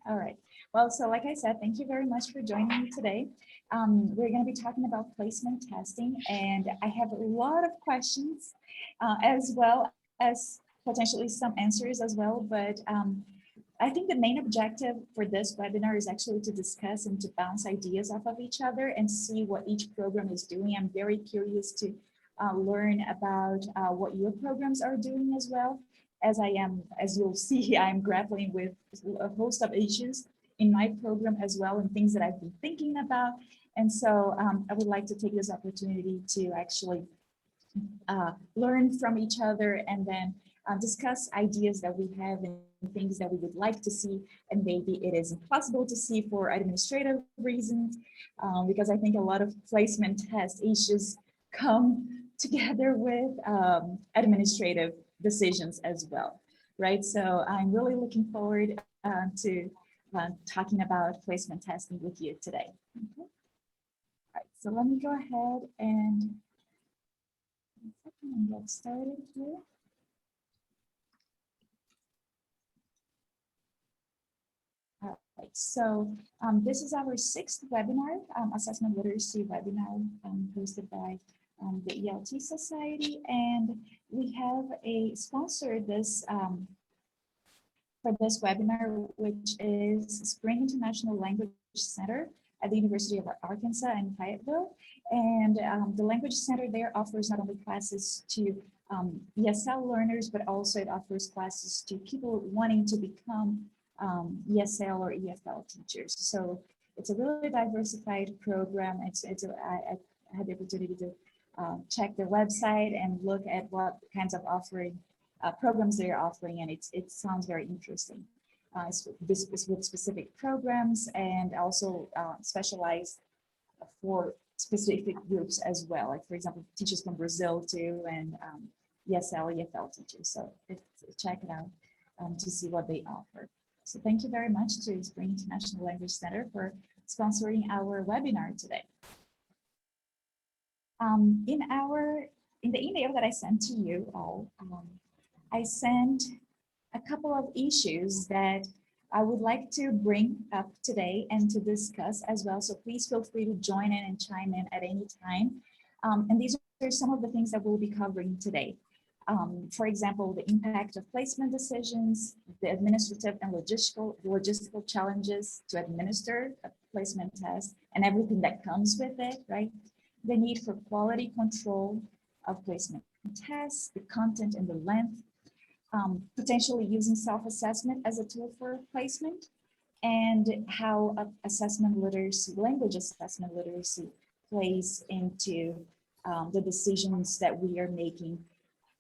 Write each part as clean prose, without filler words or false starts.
All right. Well, so like I said, thank you very much for joining me today. We're going to be talking about placement testing, and I have a lot of questions as well as potentially some answers as well. But I think the main objective for this webinar is actually to discuss and to bounce ideas off of each other and see what each program is doing. I'm very curious to learn about what your programs are doing as well. As you'll see, I'm grappling with a host of issues in my program as well and things that I've been thinking about. And so I would like to take this opportunity to actually learn from each other and then discuss ideas that we have and things that we would like to see, and maybe it is impossible to see for administrative reasons, because I think a lot of placement test issues come together with administrative decisions as well, right? So I'm really looking forward to talking about placement testing with you today. Okay. All right, so let me go ahead and get started here. All right, so this is our 6th webinar, assessment literacy webinar hosted by the ELTSociety, and we have a sponsor this for this webinar, which is Spring International Language Center at the University of Arkansas in Fayetteville. And the Language Center there offers not only classes to ESL learners, but also it offers classes to people wanting to become ESL or EFL teachers. So it's a really diversified program. I had the opportunity to check their website and look at what kinds of programs they're offering, and it sounds very interesting. This is with specific programs and also specialized for specific groups as well. Like for example, teachers from Brazil too, and ESL, EFL teachers. So check it out to see what they offer. So thank you very much to Spring International Language Center for sponsoring our webinar today. In the email that I sent to you all, I sent a couple of issues that I would like to bring up today and to discuss as well. So please feel free to join in and chime in at any time. And these are some of the things that we'll be covering today. For example, the impact of placement decisions, the administrative and logistical challenges to administer a placement test and everything that comes with it, right? The need for quality control of placement tests, the content and the length, potentially using self-assessment as a tool for placement, and how assessment literacy, language assessment literacy plays into the decisions that we are making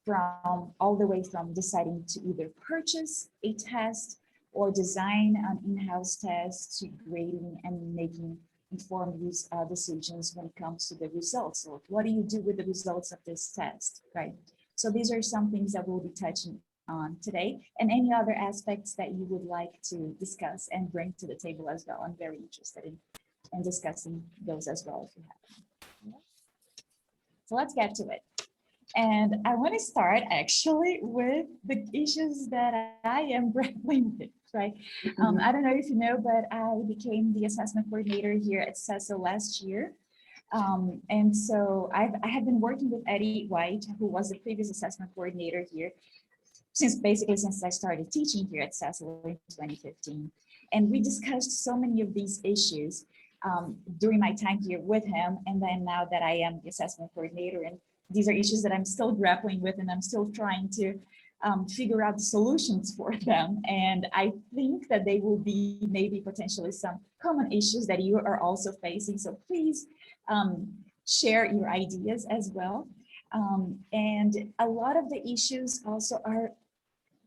from all the way from deciding to either purchase a test or design an in-house test to grading and making informed decisions when it comes to the results. So what do you do with the results of this test, right? So these are some things that we'll be touching on today, and any other aspects that you would like to discuss and bring to the table as well. I'm very interested in discussing those as well if you have them. So let's get to it. And I want to start actually with the issues that I am grappling with, right? I don't know if you know, but I became the assessment coordinator here at CESO last year. And so I have been working with Eddie White, who was the previous assessment coordinator here, since I started teaching here at CESO in 2015. And we discussed so many of these issues during my time here with him. And then now that I am the assessment coordinator, and these are issues that I'm still grappling with, and I'm still trying to figure out the solutions for them. And I think that they will be maybe potentially some common issues that you are also facing. So please share your ideas as well. And a lot of the issues also are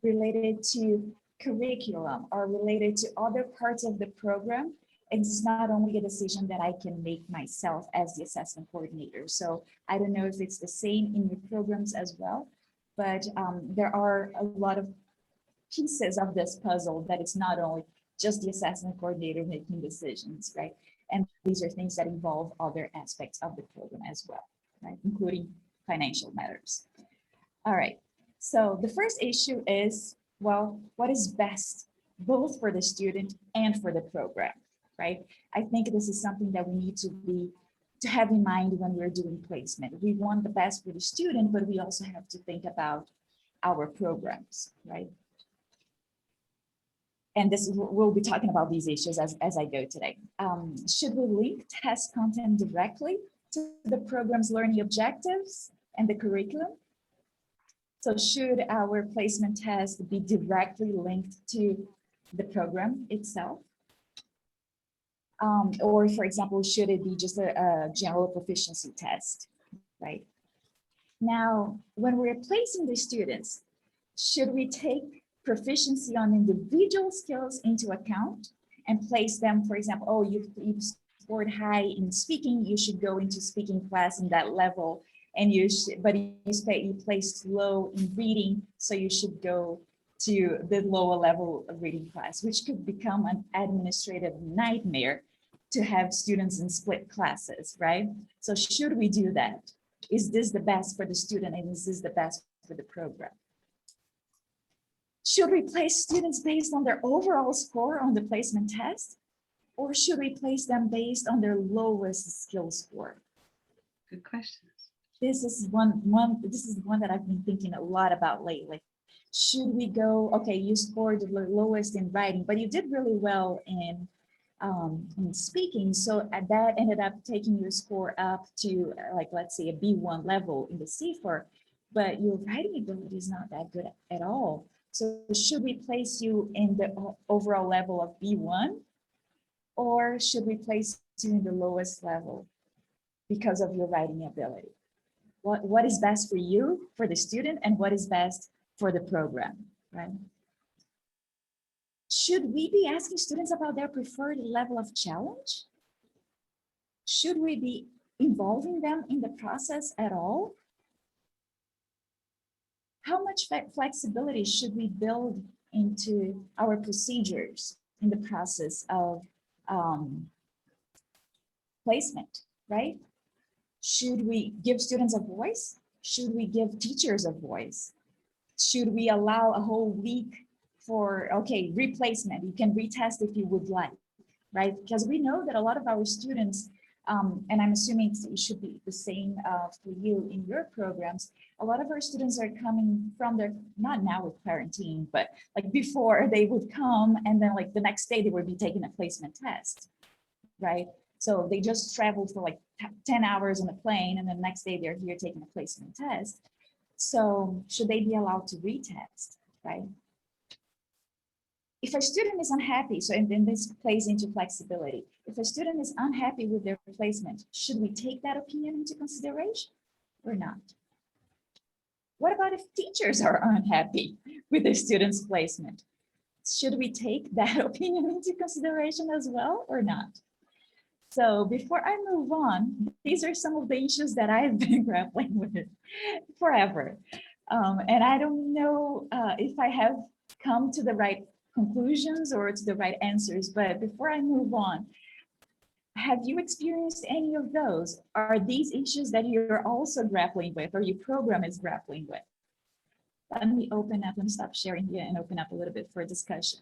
related to curriculum or related to other parts of the program. It's not only a decision that I can make myself as the assessment coordinator. So I don't know if it's the same in your programs as well, but there are a lot of pieces of this puzzle that it's not only just the assessment coordinator making decisions, right? And these are things that involve other aspects of the program as well, right? Including financial matters. All right, so the first issue is, well, what is best both for the student and for the program, right? I think this is something that we need to have in mind when we're doing placement. We want the best for the student, but we also have to think about our programs, right? And this, we'll be talking about these issues as I go today. Should we link test content directly to the program's learning objectives and the curriculum? So should our placement test be directly linked to the program itself? Or for example, should it be just a general proficiency test, right? Now, when we're placing the students, should we take proficiency on individual skills into account and place them, for example, oh, you've scored high in speaking, you should go into speaking class in that level, and but you placed low in reading, so you should go to the lower level of reading class, which could become an administrative nightmare to have students in split classes, right? So should we do that? Is this the best for the student, and is this the best for the program? Should we place students based on their overall score on the placement test? Or should we place them based on their lowest skill score? Good questions. This is one that I've been thinking a lot about lately. Should we go, okay, you scored the lowest in writing, but you did really well in speaking. So that ended up taking your score up to like, let's say a B1 level in the CFOR, but your writing ability is not that good at all. So should we place you in the overall level of B1, or should we place you in the lowest level because of your writing ability? What is best for you, for the student, and what is best for the program, right? Should we be asking students about their preferred level of challenge? Should we be involving them in the process at all? How much flexibility should we build into our procedures in the process of placement, right? Should we give students a voice? Should we give teachers a voice? Should we allow a whole week for, okay, replacement? You can retest if you would like, right? Because we know that a lot of our students, and I'm assuming it should be the same for you in your programs, a lot of our students are coming from their, not now with quarantine, but like before they would come and then like the next day they would be taking a placement test, right? So they just traveled for like 10 hours on a plane and the next day they're here taking a placement test. So should they be allowed to retest, right? If a student is unhappy, so and then this plays into flexibility. If a student is unhappy with their placement, should we take that opinion into consideration or not? What about if teachers are unhappy with their students' placement? Should we take that opinion into consideration as well or not? So before I move on, these are some of the issues that I've been grappling with forever. And I don't know if I have come to the right conclusions or to the right answers, but before I move on, have you experienced any of those? Are these issues that you're also grappling with or your program is grappling with? Let me open up and stop sharing here and open up a little bit for discussion.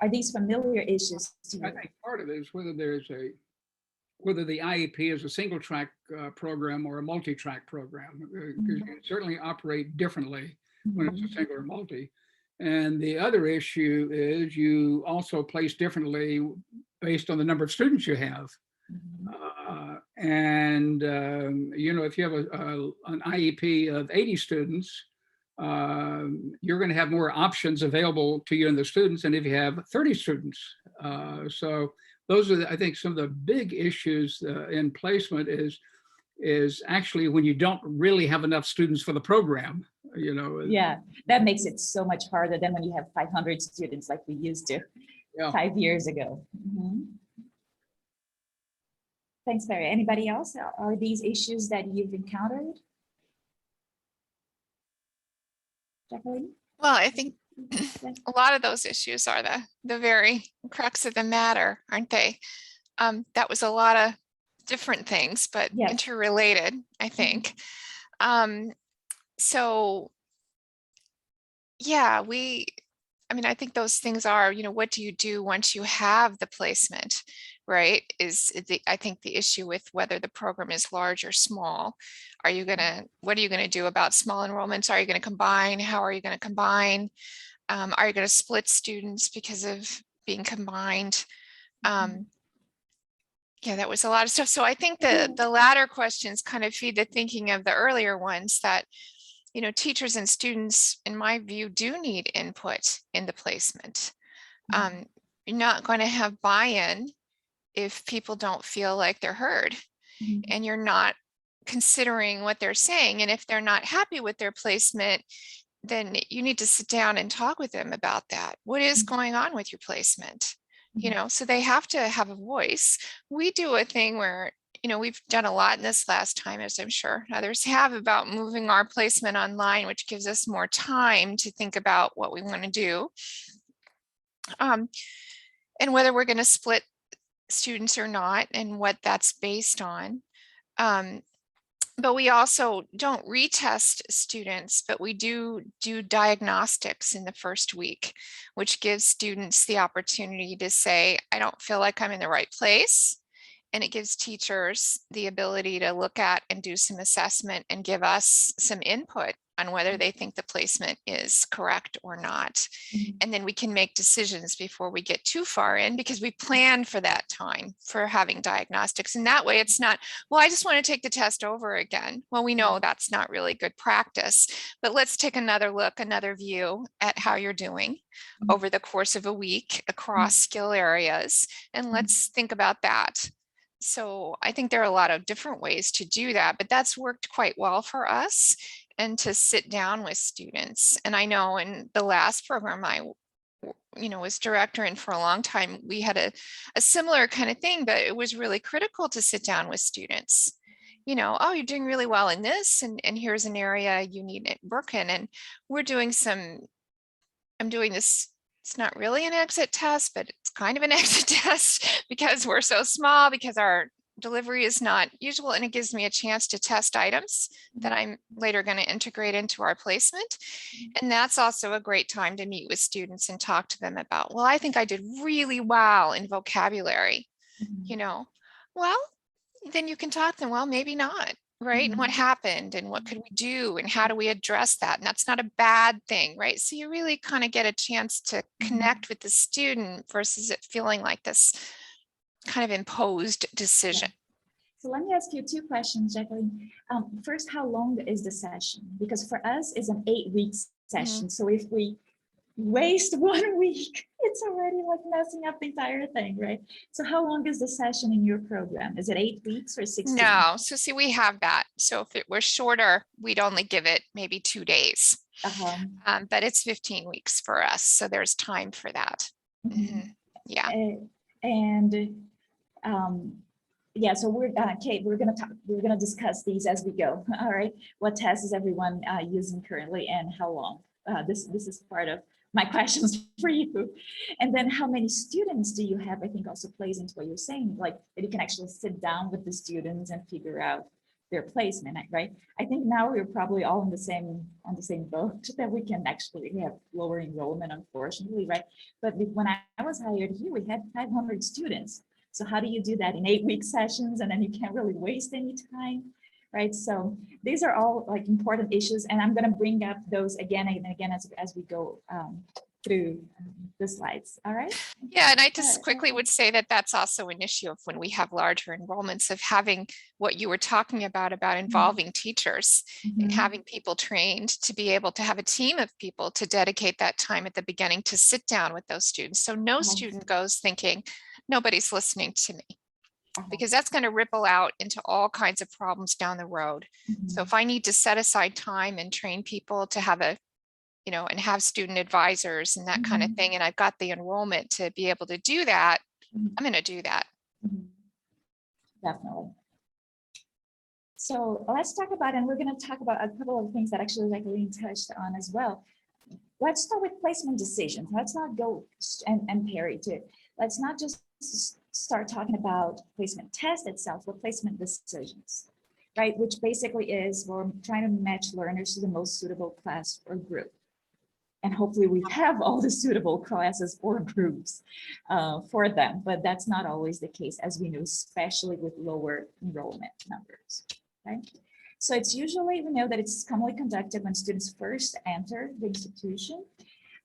Are these familiar issues to you? I think part of it is whether the IEP is a single track program or a multi-track program, because you can certainly operate differently when it's a single or multi. And the other issue is you also place differently based on the number of students you have. You know, if you have an IEP of 80 students, you're going to have more options available to you and the students than if you have 30 students. So those are, I think, some of the big issues in placement is actually when you don't really have enough students for the program, you know. Yeah, that makes it so much harder than when you have 500 students like we used to 5 years ago. Thanks, Barry. Anybody else? Are these issues that you've encountered? Jacqueline? Well, I think a lot of those issues are the very crux of the matter, aren't they? That was a lot of different things, but yes, interrelated, I think. So Yeah, I mean, I think those things are, what do you do once you have the placement, right? I think the issue with whether the program is large or small. What are you gonna do about small enrollments? Are you gonna combine? How are you gonna combine? Are you gonna split students because of being combined? Yeah, that was a lot of stuff. So I think the latter questions kind of feed the thinking of the earlier ones that, teachers and students, in my view, do need input in the placement. You're not going to have buy-in if people don't feel like they're heard and you're not considering what they're saying. And if they're not happy with their placement, then you need to sit down and talk with them about that. What is going on with your placement? So they have to have a voice. We do a thing where, we've done a lot in this last time, as I'm sure others have, about moving our placement online, which gives us more time to think about what we want to do. And whether we're going to split students or not and what that's based on. But we also don't retest students, but we do diagnostics in the first week, which gives students the opportunity to say, I don't feel like I'm in the right place. And it gives teachers the ability to look at and do some assessment and give us some input on whether they think the placement is correct or not. And then we can make decisions before we get too far in, because we plan for that time for having diagnostics. And that way it's not, well, I just want to take the test over again. Well, we know that's not really good practice, but let's take another look, another view at how you're doing over the course of a week across skill areas. And let's think about that. So I think there are a lot of different ways to do that, but that's worked quite well for us, and to sit down with students. And I know in the last program I was director in for a long time, we had a similar kind of thing, but it was really critical to sit down with students. Oh, you're doing really well in this, and here's an area you need work in. And I'm doing this. It's not really an exit test, but it's kind of an exit test because we're so small, because our delivery is not usual, and it gives me a chance to test items that I'm later going to integrate into our placement. And that's also a great time to meet with students and talk to them about, well, I think I did really well in vocabulary, well, then you can talk to them, well, maybe not. Right. And what happened, and what could we do, and how do we address that? And that's not a bad thing. Right. So you really kind of get a chance to connect with the student versus it feeling like this kind of imposed decision. So let me ask you two questions, Jacqueline. First, how long is the session? Because for us, it's an 8-week session. So if we waste 1 week, it's already like messing up the entire thing, right? So how long is the session in your program? Is it 8 weeks or 16? No, so see, we have that. So if it were shorter, we'd only give it maybe 2 days. But it's 15 weeks for us, so there's time for that. Yeah. Yeah, so we're Kate, we're gonna discuss these as we go. All right, what tests is everyone using currently, and how long? This is part of my questions for you. And then how many students do you have? I think also plays into what you're saying, like that you can actually sit down with the students and figure out their placement, right? I think now we're probably all on the same boat, that we can actually have lower enrollment, unfortunately, right? But when I was hired here, we had 500 students. So how do you do that in 8-week sessions, and then you can't really waste any time, right? So these are all like important issues, and I'm going to bring up those again and again as we go through the slides. All right. Yeah, and I just quickly would say that that's also an issue of when we have larger enrollments, of having what you were talking about involving teachers and having people trained to be able to have a team of people to dedicate that time at the beginning to sit down with those students. So no student goes thinking, nobody's listening to me, because that's going to ripple out into all kinds of problems down the road. So if I need to set aside time and train people to have and have student advisors and that kind of thing, and I've got the enrollment to be able to do that, I'm going to do that. Definitely. So let's talk about, and we're going to talk about a couple of things that actually Jacqueline touched on as well. Let's start with placement decisions. Let's not go and parry to. Let's not just start talking about placement test itself, but placement decisions, right? Which basically is we're trying to match learners to the most suitable class or group. and hopefully we have all the suitable classes or groups for them, but that's not always the case, as we know, especially with lower enrollment numbers, right? So it's usually, we know that it's commonly conducted when students first enter the institution.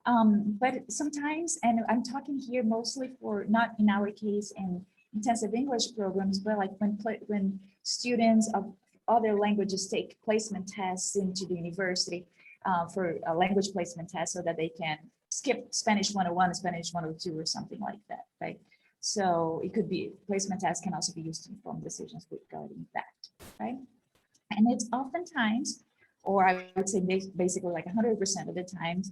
But sometimes, and I'm talking here mostly for, not in our case in intensive English programs, but like when students of other languages take placement tests into the university for a language placement test so that they can skip Spanish 101, Spanish 102 or something like that, right? So it could be, placement tests can also be used to inform decisions regarding that, right? And it's oftentimes, or I would say basically like 100% of the times,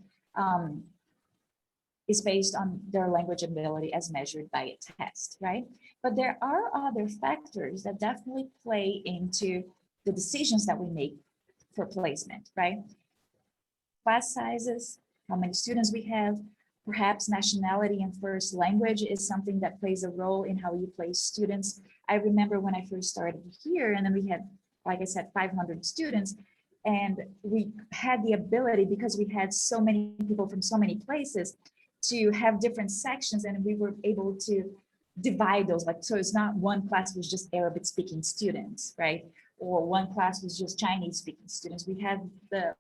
is based on their language ability as measured by a test, right? But there are other factors that definitely play into the decisions that we make for placement, right? Class sizes, how many students we have, perhaps nationality and first language is something that plays a role in how you place students. I remember when I first started here, and then we had, like I said, 500 students, and we had the ability, because we had so many people from so many places, to have different sections, and we were able to divide those, like, so it's not one class was just Arabic speaking students, right? Or one class was just Chinese speaking students. We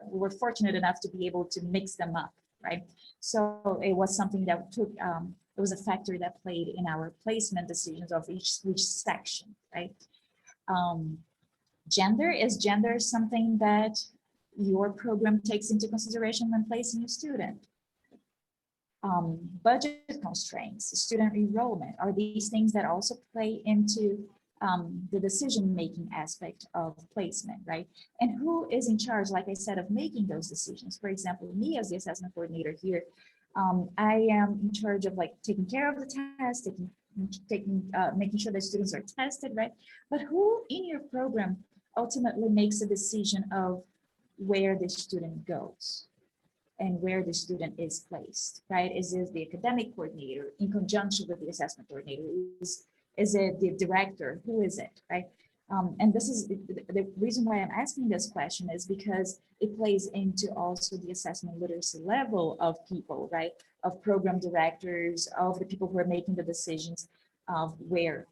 were fortunate enough to be able to mix them up, right? So it was something that took, it was a factor that played in our placement decisions of each section, right? Gender something that your program takes into consideration when placing a student? Budget constraints, student enrollment, are these things that also play into the decision-making aspect of placement, right? And who is in charge, like I said, of making those decisions? For example, me as the assessment coordinator here, I am in charge of like taking care of the test, making sure that students are tested, right? But who in your program ultimately makes a decision of where the student goes and where the student is placed, right? Is it the academic coordinator in conjunction with the assessment coordinator? Is it the director? Who is it, right? And this is the reason why I'm asking this question, is because it plays into also the assessment literacy level of people, right? Of program directors, of the people who are making the decisions of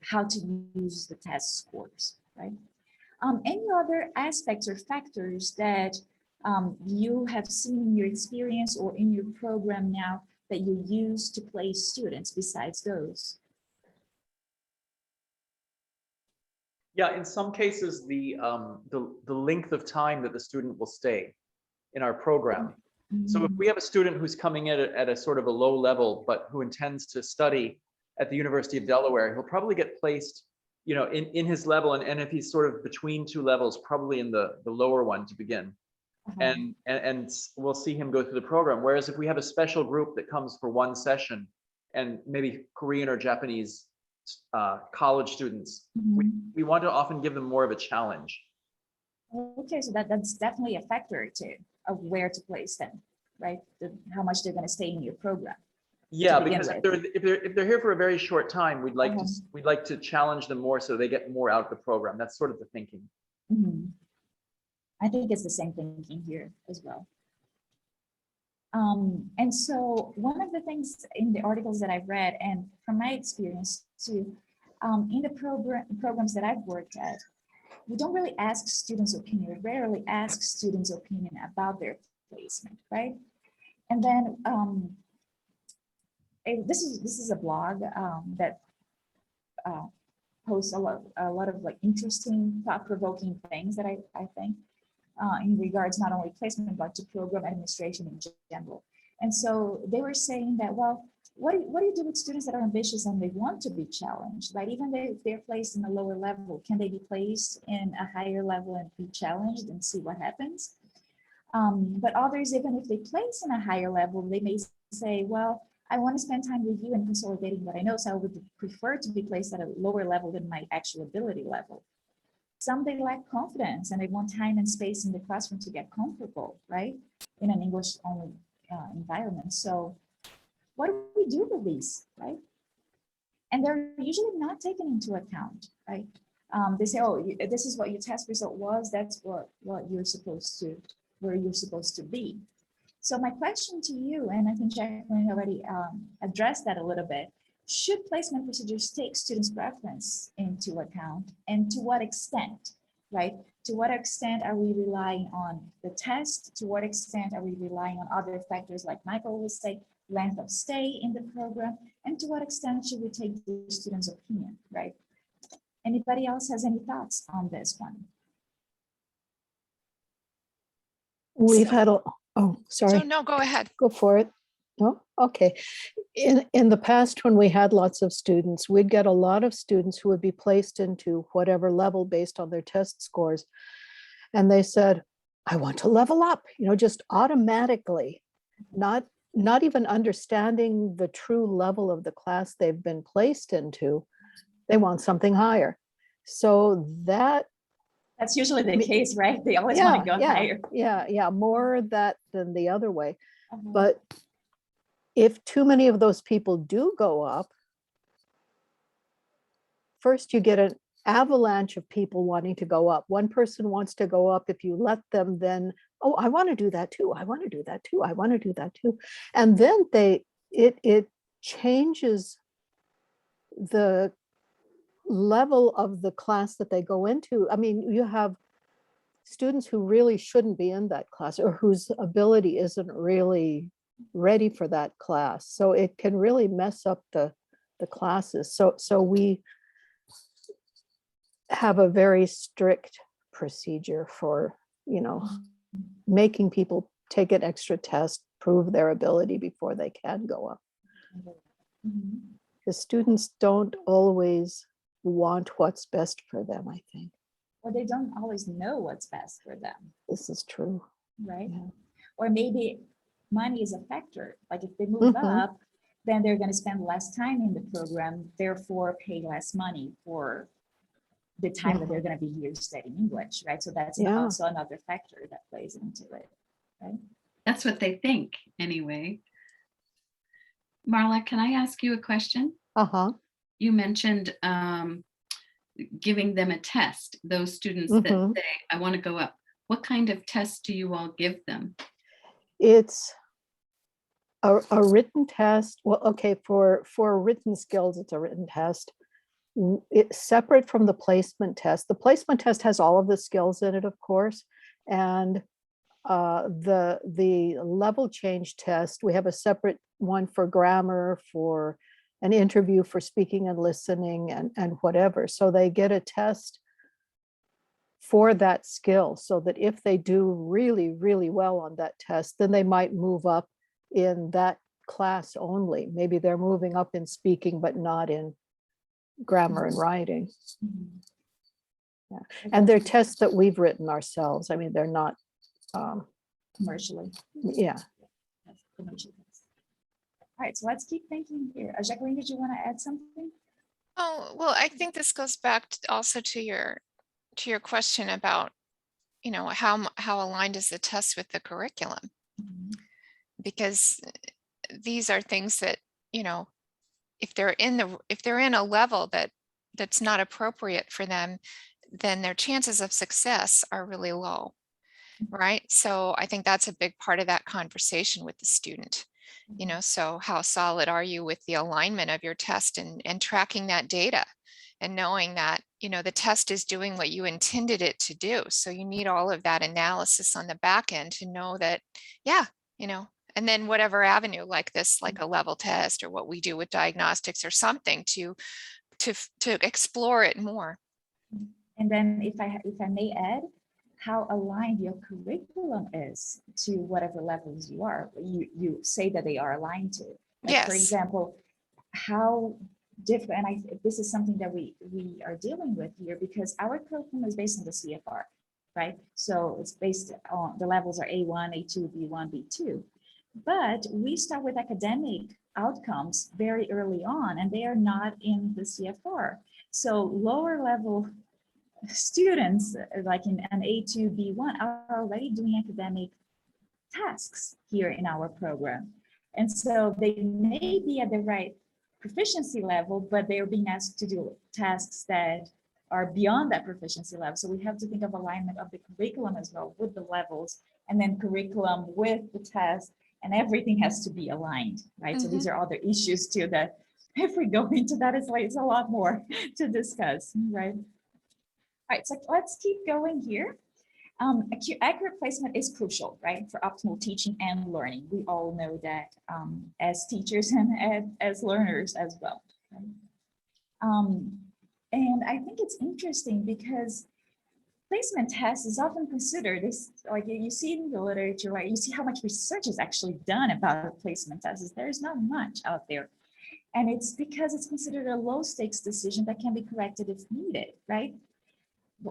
how to use the test scores, right? Any other aspects or factors that you have seen in your experience or in your program now that you use to place students besides those? Yeah, in some cases, the length of time that the student will stay in our program. So if we have a student who's coming in at a sort of a low level, but who intends to study at the University of Delaware, he'll probably get placed, you know, in his level, and if he's sort of between two levels, probably in the lower one to begin. And we'll see him go through the program. Whereas if we have a special group that comes for one session, and maybe Korean or Japanese college students, we want to often give them more of a challenge. Okay, so that's definitely a factor too of where to place them, right? How much they're going to stay in your program. Yeah, because if they're here for a very short time, we'd like to challenge them more so they get more out of the program. That's sort of the thinking. I think it's the same thinking here as well. And so one of the things in the articles that I've read, and from my experience too, in the programs that I've worked at, we don't really ask students' opinion, we rarely ask students' opinion about their placement, right? And then this is a blog that posts a lot of like interesting, thought-provoking things that I think in regards not only placement but to program administration in general. And so they were saying that, well, what do you do with students that are ambitious and they want to be challenged, right? Even if they're placed in a lower level, can they be placed in a higher level and be challenged and see what happens? But others, even if they place in a higher level, they may say, well, I want to spend time reviewing and consolidating what I know, so I would prefer to be placed at a lower level than my actual ability level. Some, they lack confidence and they want time and space in the classroom to get comfortable, right? In an English-only environment. So what do we do with these, right? And they're usually not taken into account, right? They say, oh, this is what your test result was. That's what you're supposed to, where you're supposed to be. So my question to you, and I think Jacqueline already addressed that a little bit, should placement procedures take students' preference into account, and to what extent, right? To what extent are we relying on the test? To what extent are we relying on other factors like Michael would say, length of stay in the program? And to what extent should we take the student's opinion, right? Anybody else has any thoughts on this one? We've So- had a, oh, So sorry, no, go ahead. go for it. No, okay. In the past, when we had lots of students, we'd get a lot of students who would be placed into whatever level based on their test scores. And they said, I want to level up, just automatically, not even understanding the true level of the class they've been placed into. They want something higher. So That's usually the case, right? They always want to go higher. Yeah, more that than the other way. Uh-huh. But if too many of those people do go up, first you get an avalanche of people wanting to go up. One person wants to go up. If you let them, then, oh, I want to do that too. I want to do that too. I want to do that too. And then it changes the level of the class that they go into. I mean, you have students who really shouldn't be in that class, or whose ability isn't really ready for that class. So it can really mess up the classes. So we have a very strict procedure for, making people take an extra test, prove their ability before they can go up. Mhm. The students don't always want what's best for them, I think. Or they don't always know what's best for them, This is true. right? Yeah. Or maybe money is a factor. Like if they move Mhm. up, then they're going to spend less time in the program, therefore pay less money for the time that they're going to be here studying English, right? So that's Yeah. also another factor that plays into it, right? That's what they think anyway. Marla, can I ask you a question? Uh-huh. You mentioned giving them a test, those students that Mhm. say, I want to go up. What kind of test do you all give them? It's a written test. Well, okay, for written skills, it's a written test. It's separate from the placement test. The placement test has all of the skills in it, of course. And the level change test, we have a separate one for grammar, for an interview, for speaking and listening, and whatever. So they get a test for that skill, so that if they do really, really well on that test, then they might move up in that class only. Maybe they're moving up in speaking, but not in grammar and writing. Mhm. Yeah. Okay. And they're tests that we've written ourselves. I mean, they're not, Commercially. yeah. That's commercial test. All right, so let's keep thinking here. Jacqueline, did you want to add something? Oh, well, I think this goes back also to your question about, how aligned is the test with the curriculum? Mhm. Because these are things that, if they're in a level that's not appropriate for them, then their chances of success are really low, right? So I think that's a big part of that conversation with the student. So how solid are you with the alignment of your test, and tracking that data, and knowing that, the test is doing what you intended it to do. So you need all of that analysis on the back end to know that, yeah, and then whatever avenue like this, like a level test, or what we do with diagnostics or something to explore it more. And then if I may add, how aligned your curriculum is to whatever levels you are. You say that they are aligned to. Like, for Yes. example, how different, and this is something that we are dealing with here, because our curriculum is based on the CFR, right? So it's based on, the levels are A1, A2, B1, B2. But we start with academic outcomes very early on, and they are not in the CFR. So lower level students, like in an A2, B1, are already doing academic tasks here in our program. And so they may be at the right proficiency level, but they're being asked to do tasks that are beyond that proficiency level. So we have to think of alignment of the curriculum as well with the levels and then curriculum with the test, and everything has to be aligned, right? So these are other issues too that if we go into that, it's a lot more to discuss, right? All right, so let's keep going here. Accurate placement is crucial, right, for optimal teaching and learning. We all know that as teachers and as learners as well. Right? And I think it's interesting because placement test is often considered this, like you see in the literature, right? You see how much research is actually done about placement tests. There's not much out there. And it's because it's considered a low stakes decision that can be corrected if needed, right?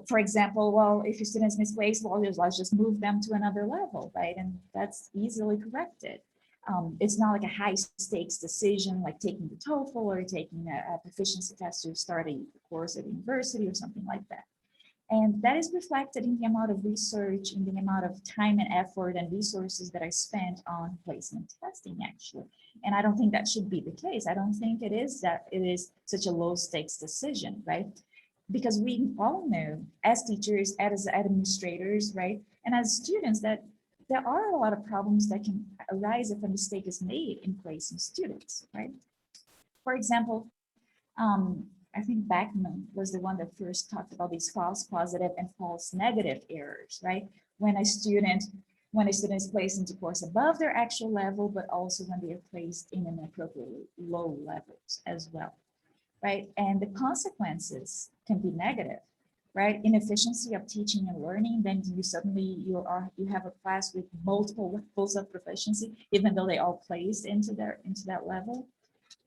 For example, well, if your students misplace, well, let's just move them to another level, right? And that's easily corrected. It's not like a high stakes decision, like taking the TOEFL or taking a proficiency test to start a course at university or something like that. And that is reflected in the amount of research, in the amount of time and effort and resources that I spent on placement testing, actually. And I don't think that should be the case. I don't think it is that it is such a low stakes decision, right? Because we all know as teachers, as administrators, right? And as students that there are a lot of problems that can arise if a mistake is made in placing students, right? For example, I think Beckman was the one that first talked about these false positive and false negative errors, right? When a student is placed into course above their actual level, but also when they are placed in inappropriately low levels as well, right? And the consequences can be negative, right? Inefficiency of teaching and learning, then you suddenly you have a class with multiple levels of proficiency, even though they all placed into that level.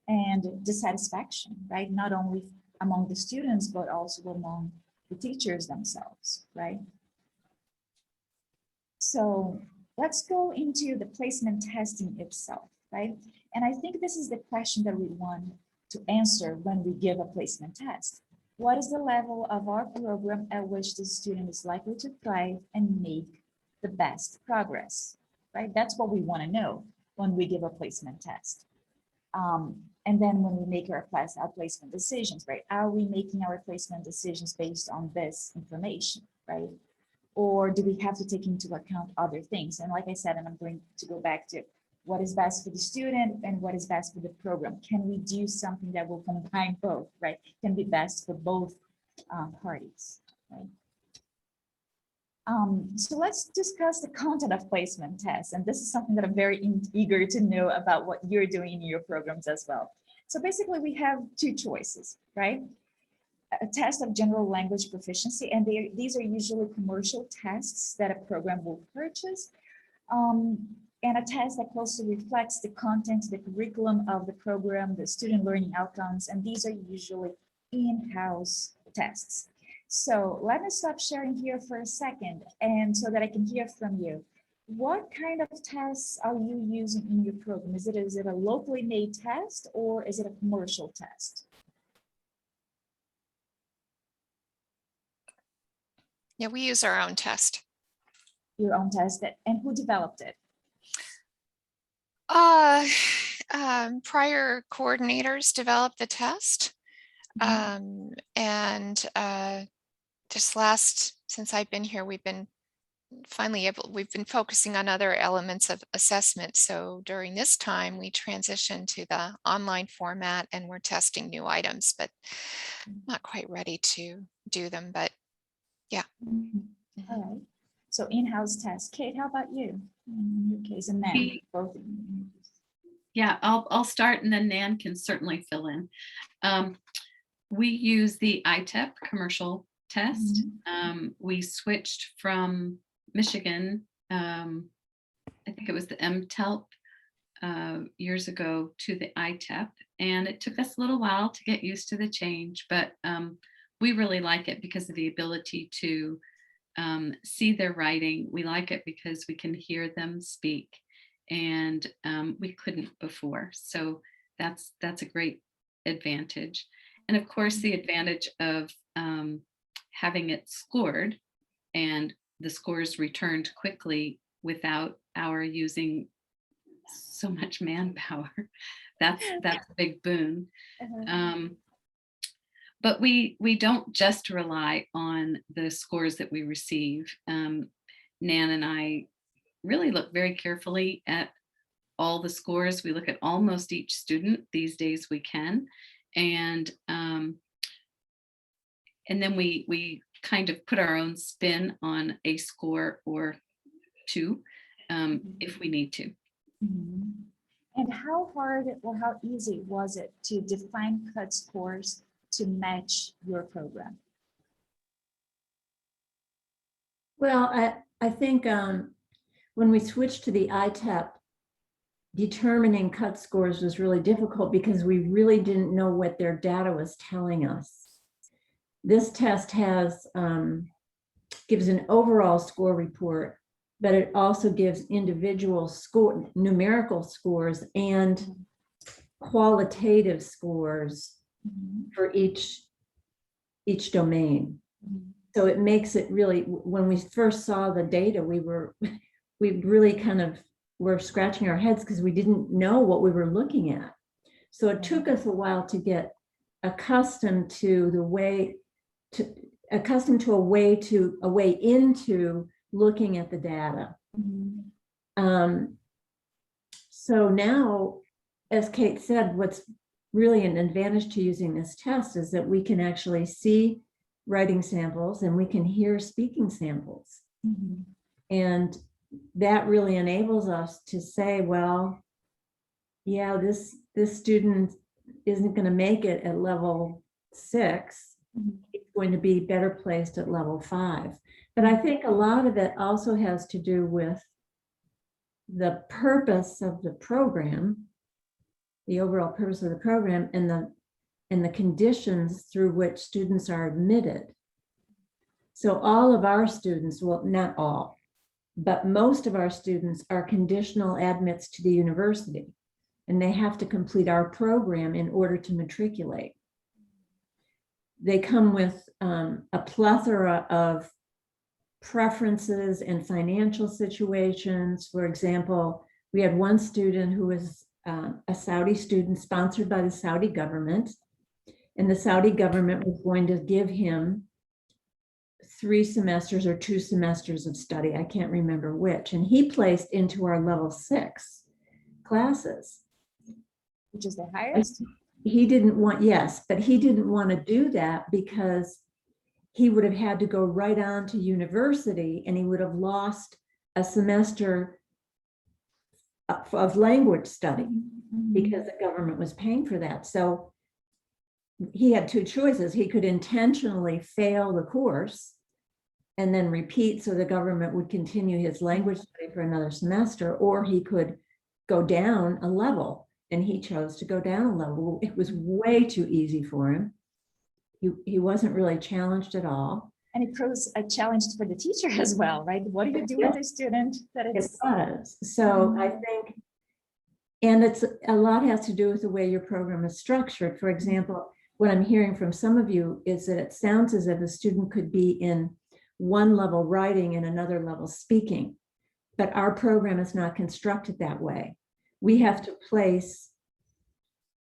And dissatisfaction, right? Not only among the students, but also among the teachers themselves, right? So let's go into the placement testing itself, right? And I think this is the question that we want to answer when we give a placement test. What is the level of our program at which the student is likely to thrive and make the best progress, right? That's what we want to know when we give a placement test. And then when we make our placement decisions, right? Are we making our placement decisions based on this information, right? Or do we have to take into account other things? And like I said, and I'm going to go back to what is best for the student and what is best for the program. Can we do something that will combine both, right? Can be best for both parties, right? So let's discuss the content of placement tests. And this is something that I'm very eager to know about what you're doing in your programs as well. So basically we have two choices, right? A test of general language proficiency, and these are usually commercial tests that a program will purchase, and a test that closely reflects the content, the curriculum of the program, the student learning outcomes, and these are usually in-house tests. So let me stop sharing here for a second, and so that I can hear from you. What kind of tests are you using in your program? Is it a locally made test or is it a commercial test? Yeah, we use our own test. Your own test, and who developed it? Prior coordinators developed the test. Mhm. And since I've been here, we've been focusing on other elements of assessment. So during this time, we transitioned to the online format and we're testing new items, but not quite ready to do them, but yeah. All right. So in-house test. Kate, how about you? In your case, and then both. Yeah, I'll start and then Nan can certainly fill in. We use the ITEP commercial test. We switched from Michigan, I think it was the ELTSociety years ago, to the ITEP, and it took us a little while to get used to the change, but we really like it because of the ability to see their writing. We like it because we can hear them speak, and we couldn't before. So that's a great advantage. And of course, the advantage of having it scored and the scores returned quickly without our using so much manpower. That's a big boon. But we don't just rely on the scores that we receive. Nan and I really look very carefully at all the scores. We look at almost each student these days we can. And then we kind of put our own spin on a score or two if we need to. Mhm. And how hard or how easy was it to define cut scores to match your program? Well, I think when we switched to the ITEP, determining cut scores was really difficult because we really didn't know what their data was telling us. This test has gives an overall score report, but it also gives individual score, numerical scores and qualitative scores for each domain. So it makes it really, when we first saw the data, we really kind of were scratching our heads because we didn't know what we were looking at. So it took us a while to get accustomed to a way into looking at the data. So now, as Kate said, what's really an advantage to using this test is that we can actually see writing samples and we can hear speaking samples. And that really enables us to say, well, yeah, this student isn't going to make it at level 6. It's going to be better placed at level 5. But I think a lot of it also has to do with the purpose of the program, the overall purpose of the program, and the conditions through which students are admitted. So all of our students, well, not all, but most of our students are conditional admits to the university, and they have to complete our program in order to matriculate. They come with a plethora of preferences and financial situations. For example, we had one student who was a Saudi student sponsored by the Saudi government, and the Saudi government was going to give him 3 semesters or 2 semesters of study. I can't remember which. And he placed into our level 6 classes. Which is the highest? He didn't want, yes, but he didn't want to do that because he would have had to go right on to university and he would have lost a semester of language study because the government was paying for that. So he had 2 choices. He could intentionally fail the course and then repeat so the government would continue his language study for another semester, or he could go down a level, and he chose to go down a level. It was way too easy for him. He wasn't really challenged at all. And it poses a challenge for the teacher as well, right? What do you do with a student that It is? was. So I think, and it's a lot has to do with the way your program is structured. For example, what I'm hearing from some of you is that it sounds as if a student could be in one level writing and another level speaking, but our program is not constructed that way. We have to place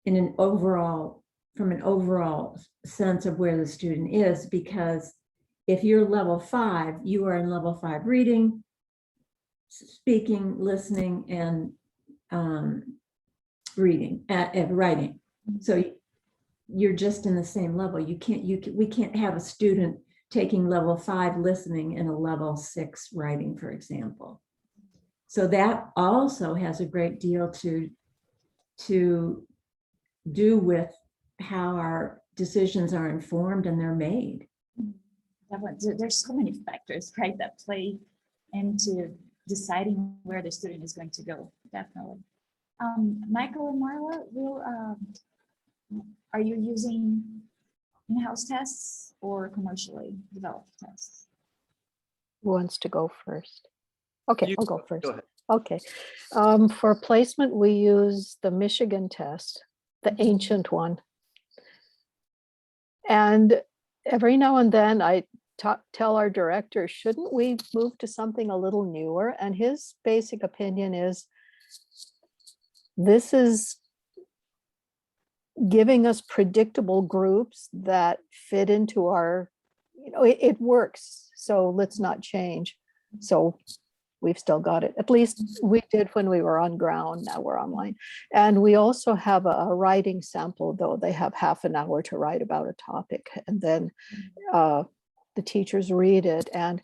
in an overall, from an overall sense of where the student is, because if you're level 5, you are in level 5 reading, speaking, listening, and writing. So you're just in the same level. We can't have a student taking level 5 listening and a level 6 writing, for example. So that also has a great deal to do with how our decisions are informed and they're made. There's so many factors, right, that play into deciding where the student is going to go, definitely. Michael and Marla, are you using in-house tests or commercially developed tests? Who wants to go first? Okay, I'll go first. Go ahead. Okay. For placement, we use the Michigan test, the ancient one. And every now and then I tell our director, shouldn't we move to something a little newer? And his basic opinion is, this is giving us predictable groups that fit into our, it works. So let's not change. So we've still got it. At least we did when we were on ground, now we're online. And we also have a writing sample, though they have half an hour to write about a topic. And then the teachers read it. And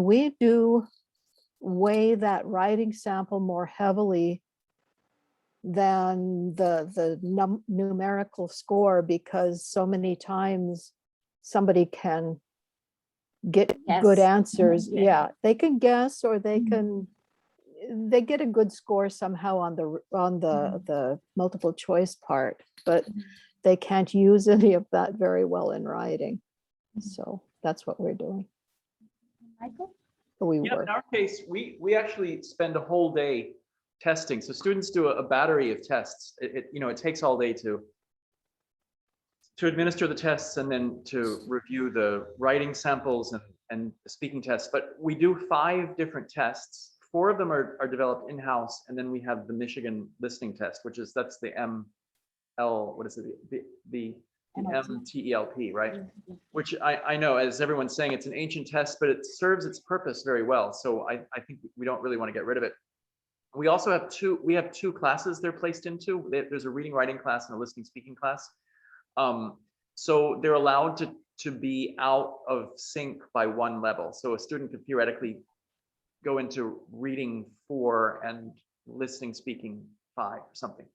we do weigh that writing sample more heavily than the numerical score, because so many times somebody can get good Yes. answers. Yeah. Yeah, they can guess, or they Mhm. they get a good score somehow on the multiple choice part, but Mhm. they can't use any of that very well in writing. Mhm. So that's what we're doing. Michael? We Yeah, were. in our case, we actually spend a whole day testing. So students do a battery of tests. It takes all day to administer the tests and then to review the writing samples and the speaking tests. But we do 5 different tests. 4 of them are developed in-house, and then we have the Michigan listening test, that's the what is it? The MTELP, right? Yeah. Which I know, as everyone's saying, it's an ancient test, but it serves its purpose very well. So I think we don't really want to get rid of it. We also have two classes they're placed into. There's a reading writing class and a listening speaking class. So they're allowed to be out of sync by 1 level. So a student could theoretically go into reading 4 and listening speaking 5 or something.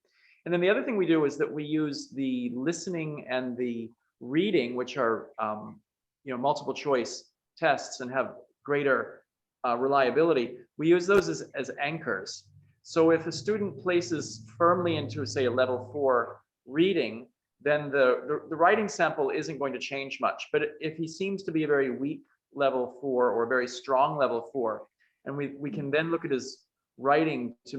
And then the other thing we do is that we use the listening and the reading, which are multiple choice tests and have greater reliability. We use those as anchors. So if a student places firmly into, say, a level 4 reading, then the writing sample isn't going to change much. But if he seems to be a very weak level 4 or a very strong level 4, and we can then look at his writing to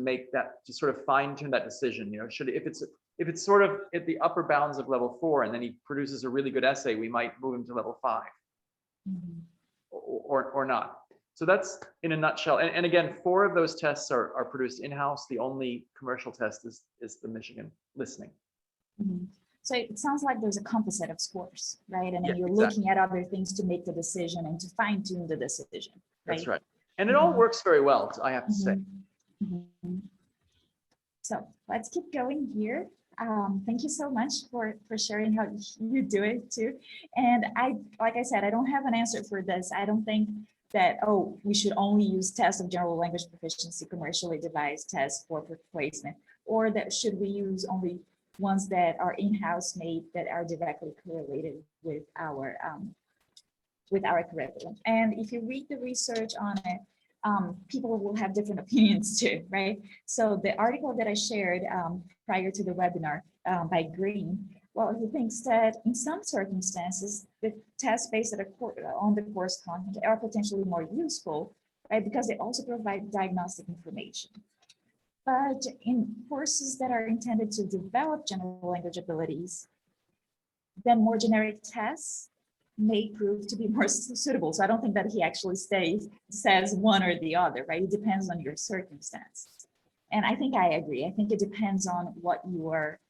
sort of fine tune that decision. If it's sort of at the upper bounds of level 4 and then he produces a really good essay, we might move him to level 5 Mhm. or not. So that's in a nutshell. And again, 4 of those tests are produced in-house. The only commercial test is the Michigan listening. Mhm. So it sounds like there's a composite of scores, right? And then Yeah, you're exactly. looking at other things to make the decision and to fine tune the decision, right? That's right. And it all Mhm. works very well, I have to say. Mhm. Mhm. So let's keep going here. Thank you so much for sharing how you do it too. And like I said, I don't have an answer for this. I don't think that, we should only use tests of general language proficiency, commercially devised tests for placement, or that should we use only ones that are in-house made that are directly correlated with our curriculum. And if you read the research on it, people will have different opinions too, right? So the article that I shared prior to the webinar by Green, well, he thinks that in some circumstances, the tests based on the course content are potentially more useful, right? Because they also provide diagnostic information. But in courses that are intended to develop general language abilities, then more generic tests may prove to be more suitable. So I don't think that he actually says one or the other, right? It depends on your circumstance. And I think I agree. I think it depends on what your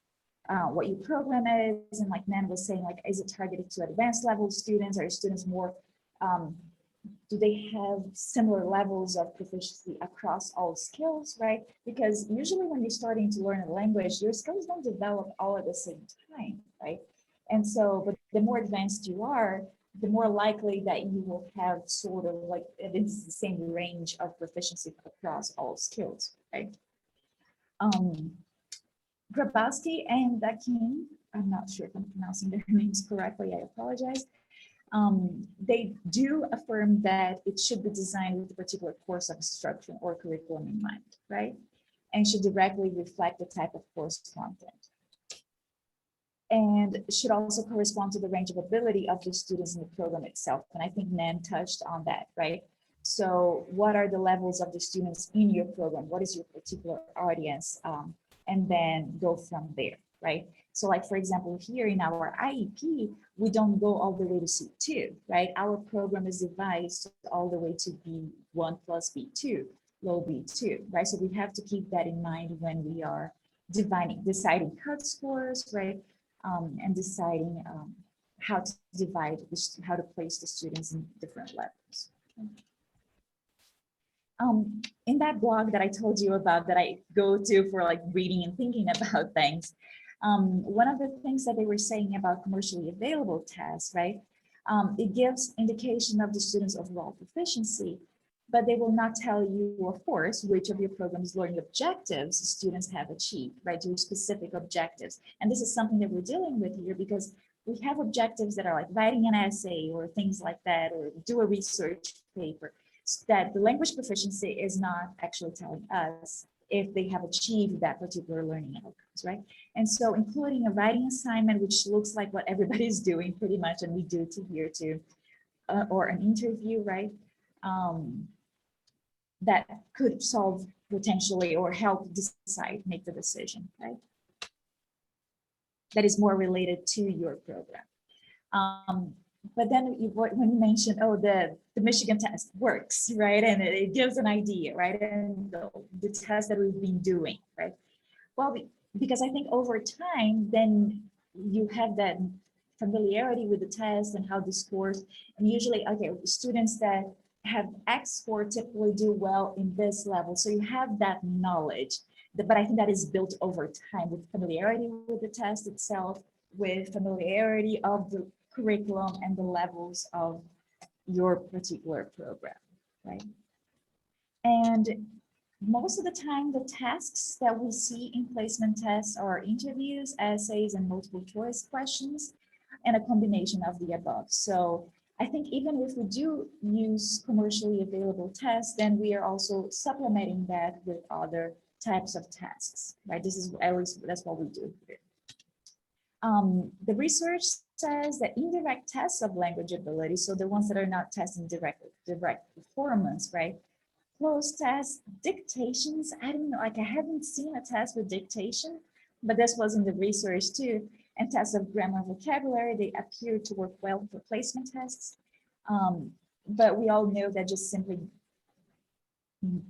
program is. And like Nan was saying, like, is it targeted to advanced level students? Are students more, do they have similar levels of proficiency across all skills, right? Because usually when you're starting to learn a language, your skills don't develop all at the same time, right? And so, but the more advanced you are, the more likely that you will have sort of like, it's the same range of proficiency across all skills, right? Grabowski and Dakin, I'm not sure if I'm pronouncing their names correctly, I apologize. They do affirm that it should be designed with a particular course of instruction or curriculum in mind, right? And should directly reflect the type of course content. And should also correspond to the range of ability of the students in the program itself. And I think Nan touched on that, right? So what are the levels of the students in your program? What is your particular audience? And then go from there, right? So like, for example, here in our IEP, we don't go all the way to C2, right? Our program is devised all the way to B1 plus B2, low B2, right? So we have to keep that in mind when we are deciding cut scores, right? And deciding how to divide, how to place the students in different levels. In that blog that I told you about that I go to for like reading and thinking about things, one of the things that they were saying about commercially available tests, right? It gives indication of the student's overall proficiency, but they will not tell you, of course, which of your program's learning objectives students have achieved, right? Your specific objectives. And this is something that we're dealing with here because we have objectives that are like writing an essay or things like that, or do a research paper, that the language proficiency is not actually telling us if they have achieved that particular learning outcomes, right? And so including a writing assignment, which looks like what everybody's doing pretty much, and we do to here too, or an interview, right? That could solve potentially or help decide, make the decision, right? That is more related to your program. But then when you mentioned, oh, the Michigan test works, right? And it gives an idea, right? And the test that we've been doing, right? Well, because I think over time, then you have that familiarity with the test and how the scores, and usually, okay, students that have X score typically do well in this level. So you have that knowledge, but I think that is built over time with familiarity with the test itself, with familiarity of the curriculum and the levels of your particular program, right? And most of the time, the tasks that we see in placement tests are interviews, essays, and multiple choice questions, and a combination of the above. So I think even if we do use commercially available tests, then we are also supplementing that with other types of tasks, right? This is at least that's what we do here. The research says that indirect tests of language ability, so the ones that are not testing direct performance, right? Closed tests, dictations, I don't know, like I haven't seen a test with dictation, but this was in the research too. And tests of grammar and vocabulary, they appear to work well for placement tests. But we all know that just simply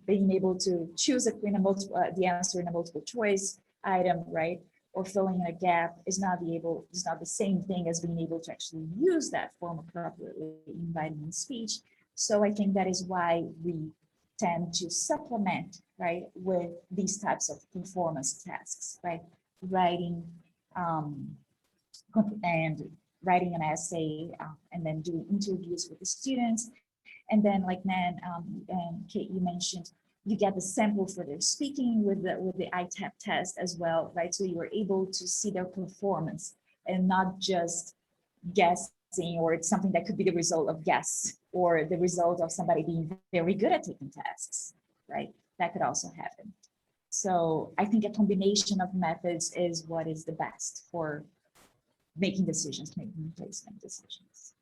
being able to choose the answer in a multiple choice item, right? Or filling in a gap is not the same thing as being able to actually use that form appropriately in writing and speech. So I think that is why we tend to supplement, right, with these types of performance tasks, right? Writing and writing an essay, and then doing interviews with the students. And then like Nan and Kate, you mentioned, you get the sample for their speaking with the ITAP test as well, right? So you were able to see their performance and not just guessing, or it's something that could be the result of guess or the result of somebody being very good at taking tasks, right? That could also happen. So I think a combination of methods is what is the best for making decisions, making placement decisions.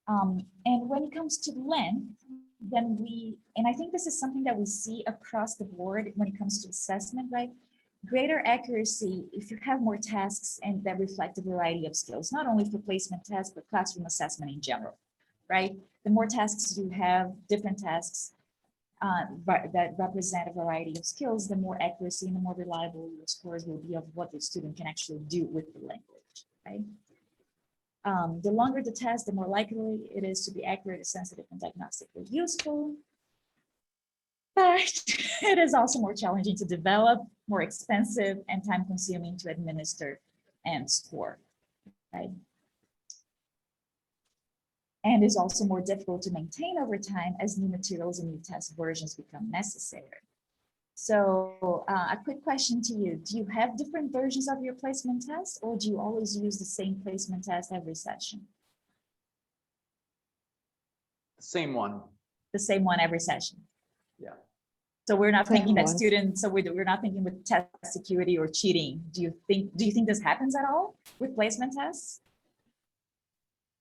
And when it comes to length, then and I think this is something that we see across the board when it comes to assessment, right? Greater accuracy if you have more tasks and that reflect a variety of skills, not only for placement tests, but classroom assessment in general, right? The more tasks you have, different tasks that represent a variety of skills, the more accuracy and the more reliable your scores will be of what the student can actually do with the language, right? The longer the test, the more likely it is to be accurate, sensitive, and diagnostically useful. But it is also more challenging to develop, more expensive, and time-consuming to administer and score, right? And is also more difficult to maintain over time as new materials and new test versions become necessary. So a quick question to you. Do you have different versions of your placement test, or do you always use the same placement test every session? Same one. The same one every session? Yeah. So we're not Same thinking that one. students, so we're not thinking with test security or cheating. Do you think this happens at all with placement tests?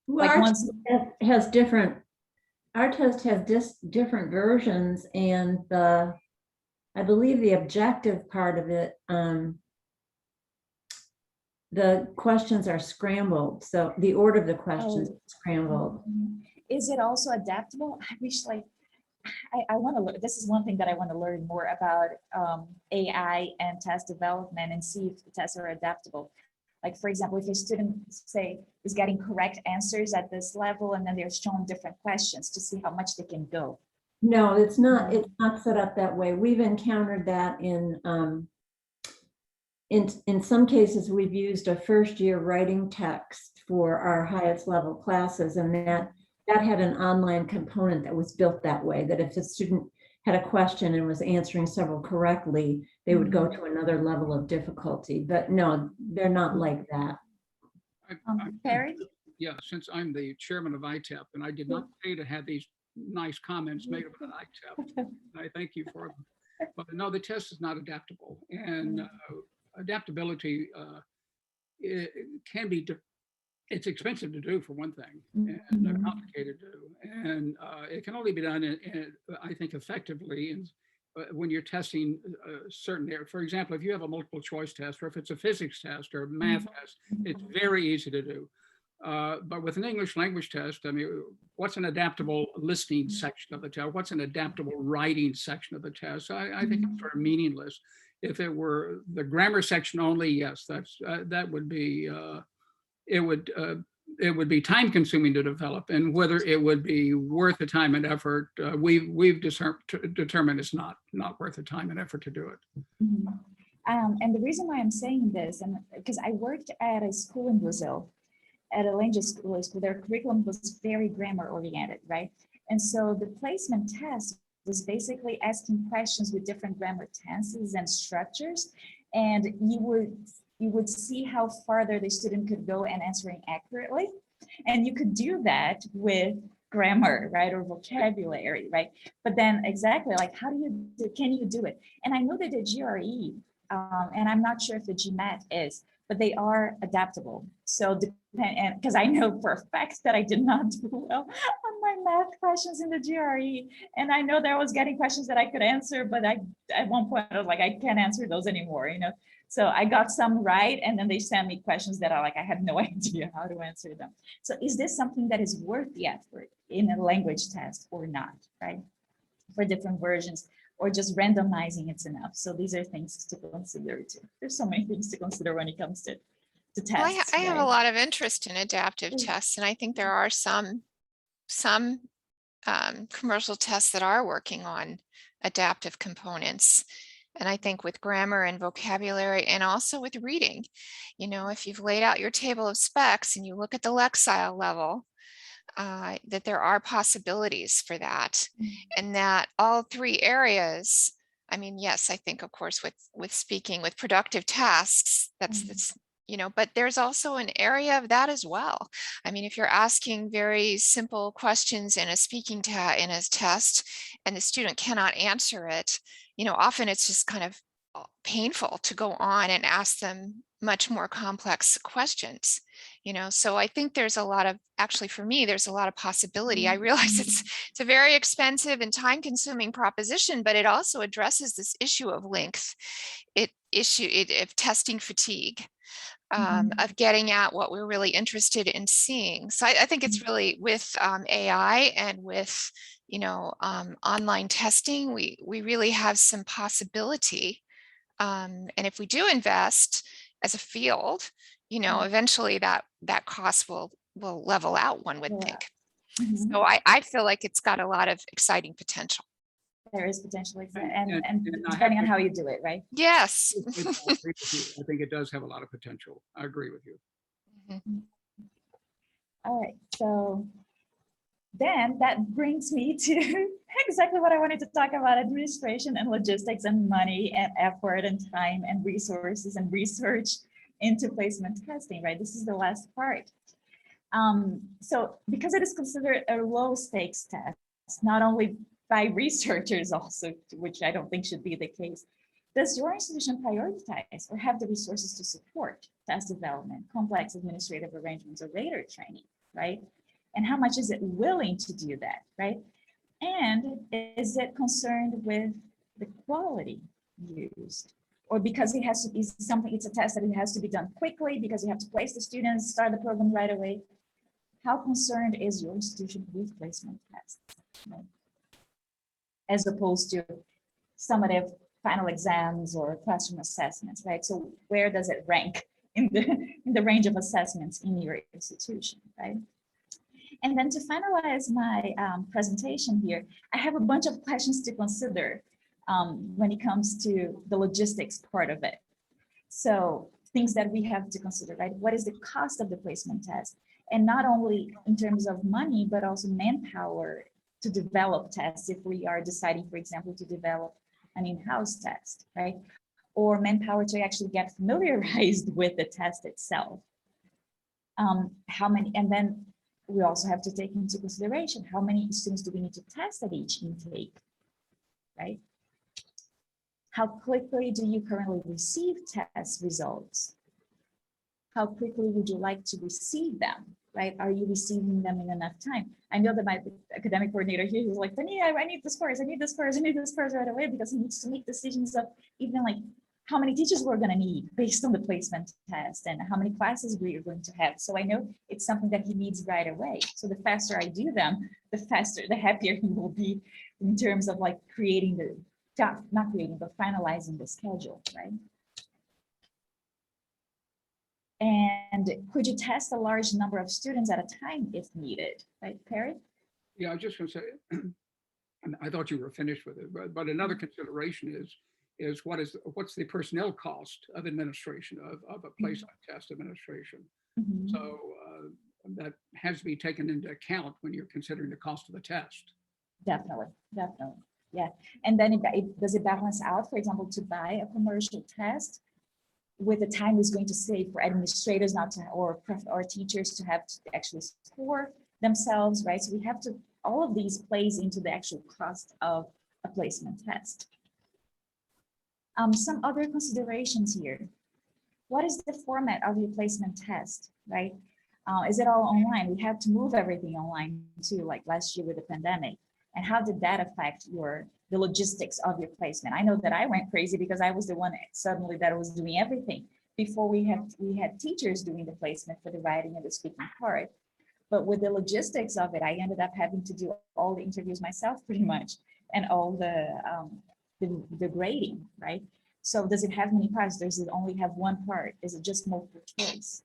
Well, Like our once, test has different, our test has just different versions, and I believe the objective part of it, the questions are scrambled. So the order of the questions is scrambled. is it also adaptable? I wish I want to learn. This is one thing that I want to learn more about AI and test development and see if the tests are adaptable. Like, for example, if a student, say, is getting correct answers at this level, and then they're shown different questions to see how much they can go. No, it's not set up that way. We've encountered that in some cases. We've used a first year writing text for our highest level classes, and that had an online component that was built that way, that if the student had a question and was answering several correctly, they would go to another level of difficulty. But no, they're not like that. Perry? Yeah, since I'm the chairman of ITEP, and I did not pay to have these nice comments made about ITEP, and I thank you for them. But no, the test is not adaptable, and adaptability it can be. It's expensive to do, for one thing, and complicated to do, and it can only be done, I think, effectively when you're testing certain areas. For example, if you have a multiple choice test, or if it's a physics test or a math test, it's very easy to do. But with an English language test, I mean, what's an adaptable listening section of the test? What's an adaptable writing section of the test? I think it's sort of meaningless. If it were the grammar section only, yes, that would be. It would be time consuming to develop, and whether it would be worth the time and effort, we've determined it's not worth the time and effort to do it. And the reason why I'm saying this, and because I worked at a school in Brazil, at a language school, their curriculum was very grammar oriented, right? And so the placement test was basically asking questions with different grammar tenses and structures, and you would see how farther the student could go and answering accurately. And you could do that with grammar, right, or vocabulary, right? But then exactly, like, can you do it? And I know that the GRE, and I'm not sure if the GMAT is, but they are adaptable. So, because I know for a fact that I did not do well on my math questions in the GRE, and I know that I was getting questions that I could answer, but at one point I was like, I can't answer those anymore, you know? So I got some right, and then they sent me questions that I had no idea how to answer them. So is this something that is worth the effort in a language test or not, right? For different versions, or just randomizing it's enough. So these are things to consider too. There's so many things to consider when it comes to tests. Well, I have a right? lot of interest in adaptive tests, and I think there are some commercial tests that are working on adaptive components. And I think with grammar and vocabulary, and also with reading, you know, if you've laid out your table of specs and you look at the Lexile level, that there are possibilities for that, and that all three areas, I mean, yes, I think, of course, with speaking, with productive tasks, that's you know, but there's also an area of that as well. I mean, if you're asking very simple questions in a speaking in a test, and the student cannot answer it, you know, often it's just kind of painful to go on and ask them much more complex questions, you know. So I think there's a lot of, actually for me, there's a lot of possibility. I realize it's a very expensive and time consuming proposition, but it also addresses this issue of length, of testing fatigue, of getting at what we're really interested in seeing. So I think it's really with AI and with, you know, online testing, we really have some possibility. And if we do invest as a field, you know, eventually that cost will level out, one would think. So I feel like it's got a lot of exciting potential. There is potentially, and depending on how you do it, right? Yes. I think it does have a lot of potential. I agree with you. All right, so then that brings me to exactly what I wanted to talk about: administration and logistics and money and effort and time and resources and research into placement testing, right? This is the last part. So because it is considered a low stakes test, not only by researchers also, which I don't think should be the case, does your institution prioritize or have the resources to support test development, complex administrative arrangements, or rater training, right? And how much is it willing to do that, right? And is it concerned with the quality used? Or because it has to be something, it's a test that it has to be done quickly because you have to place the students, start the program right away. How concerned is your institution with placement tests, right? As opposed to summative final exams or classroom assessments, right? So where does it rank in the range of assessments in your institution, right? And then to finalize my presentation here, I have a bunch of questions to consider when it comes to the logistics part of it. So things that we have to consider, right? What is the cost of the placement test? And not only in terms of money, but also manpower to develop tests if we are deciding, for example, to develop an in-house test, right? Or manpower to actually get familiarized with the test itself. How many, and then we also have to take into consideration how many students do we need to test at each intake, right? How quickly do you currently receive test results? How quickly would you like to receive them, right? Are you receiving them in enough time? I know that my academic coordinator here is like, I need this course, I need this course, I need this course right away, because he needs to make decisions of even like how many teachers we're going to need based on the placement test and how many classes we are going to have. So I know it's something that he needs right away. So the faster I do them, the happier he will be in terms of like creating the, not creating, but finalizing the schedule, right? And could you test a large number of students at a time if needed, right, Perry? Yeah, I was just going to say, and I thought you were finished with it, but another consideration is what's the personnel cost of administration of a placement test administration. Mhm. So that has to be taken into account when you're considering the cost of the test. Definitely, definitely, yeah. And then does it balance out, for example, to buy a commercial test with the time is going to save for administrators not to, or teachers to have to actually score themselves, right? So we have to, all of these plays into the actual cost of a placement test. Some other considerations here. What is the format of your placement test, right? Is it all online? We had to move everything online too, like last year with the pandemic. And how did that affect the logistics of your placement? I know that I went crazy because I was the one suddenly that was doing everything. Before we had teachers doing the placement for the writing and the speaking part. But with the logistics of it, I ended up having to do all the interviews myself pretty much, and all the grading, right? So does it have many parts? Does it only have one part? Is it just multiple choice?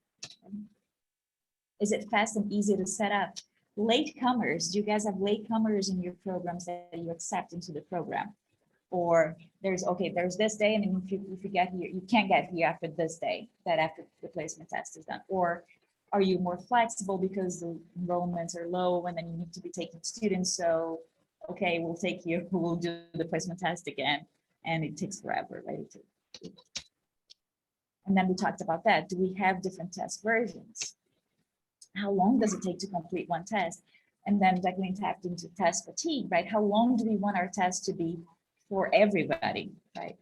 Is it fast and easy to set up? Latecomers, do you guys have latecomers in your programs that you accept into the program? Or there's this day, and then if you get here, you can't get here after this day, that after the placement test is done. Or are you more flexible because the enrollments are low and then you need to be taking students? So, okay, we'll do the placement test again, and it takes forever, right? And then we talked about that. Do we have different test versions? How long does it take to complete one test? And then Jacqueline tapped into test fatigue, right? How long do we want our test to be for everybody, right?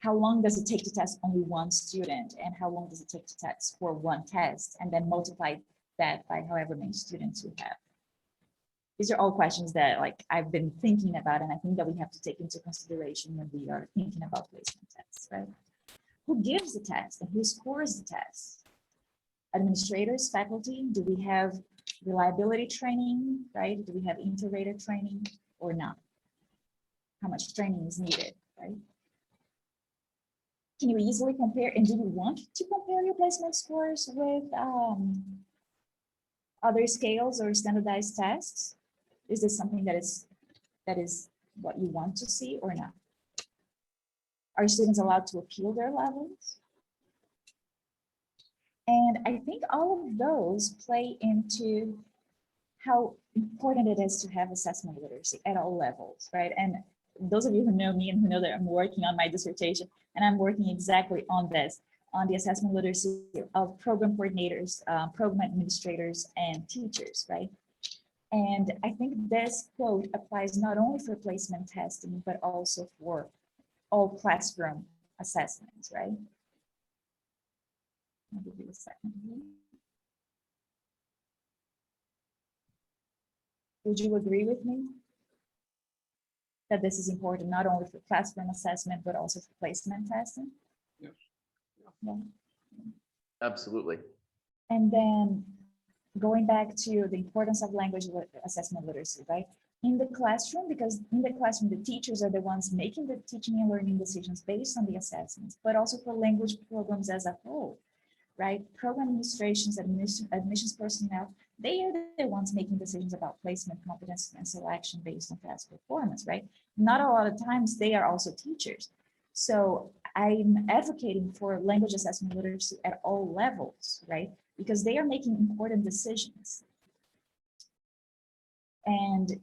How long does it take to test only one student? And how long does it take to test for one test? And then multiply that by however many students we have. These are all questions that like I've been thinking about, and I think that we have to take into consideration when we are thinking about placement tests, right? Who gives the test and who scores the test? Administrators, faculty, do we have reliability training, right? Do we have integrated training or not? How much training is needed, right? Can you easily compare, and do you want to compare your placement scores with other scales or standardized tests? Is this something that is what you want to see or not? Are students allowed to appeal their levels? And I think all of those play into how important it is to have assessment literacy at all levels, right? And those of you who know me and who know that I'm working on my dissertation, and I'm working exactly on this, on the assessment literacy of program coordinators, program administrators, and teachers, right? And I think this quote applies not only for placement testing, but also for all classroom assessments, right? I'll give you a second here. Would you agree with me that this is important not only for classroom assessment, but also for placement testing? Yes. Yeah. Absolutely. And then going back to the importance of language assessment literacy, right? in the classroom, because in the classroom, the teachers are the ones making the teaching and learning decisions based on the assessments, but also for language programs as a whole, right? Program administrations, admissions personnel, they are the ones making decisions about placement, competence, and selection based on past performance, right? Not a lot of times they are also teachers. So I'm advocating for language assessment literacy at all levels, right? Because they are making important decisions. And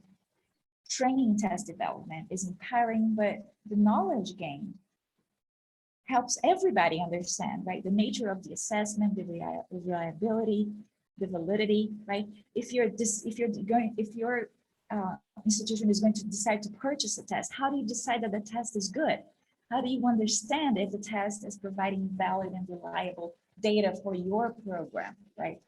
training test development is empowering, but the knowledge gained helps everybody understand, right? The nature of the assessment, the reliability, the validity, right? If your institution is going to decide to purchase a test, how do you decide that the test is good? How do you understand if the test is providing valid and reliable data for your program, right?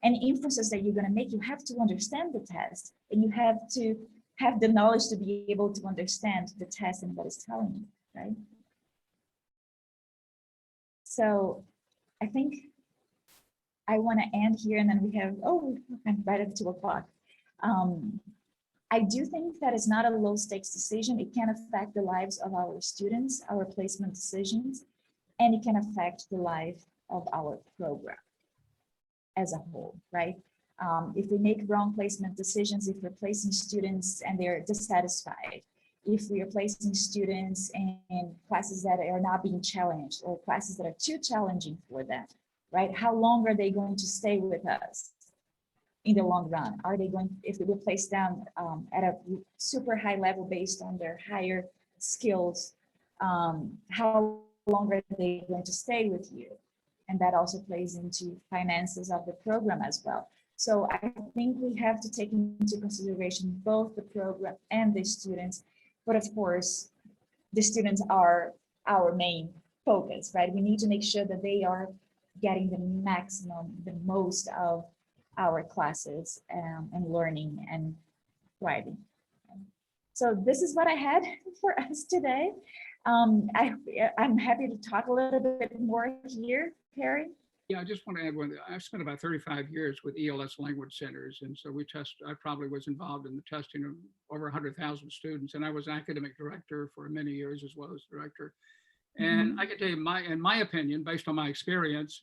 And inferences that you're going to make, you have to understand the test, and you have to have the knowledge to be able to understand the test and what it's telling you, right? So I think I want to end here, and then we have, I'm right at 2 o'clock. I do think that it's not a low stakes decision. It can affect the lives of our students, our placement decisions, and it can affect the life of our program as a whole, right? If we make wrong placement decisions, if we're placing students and they're dissatisfied, if we are placing students in classes that are not being challenged or classes that are too challenging for them, right? How long are they going to stay with us in the long run? Are they going, if we place them at a super high level based on their higher skills, how long are they going to stay with you? And that also plays into finances of the program as well. So I think we have to take into consideration both the program and the students, but of course, the students are our main focus, right? We need to make sure that they are getting the maximum, the most of our classes and learning and thriving. So this is what I had for us today. I'm happy to talk a little bit more here, Perry. Yeah, I just want to add one. I've spent about 35 years with ELS language centers. And so I probably was involved in the testing of over 100,000 students. And I was academic director for many years as well as director. And I can tell you, in my opinion, based on my experience,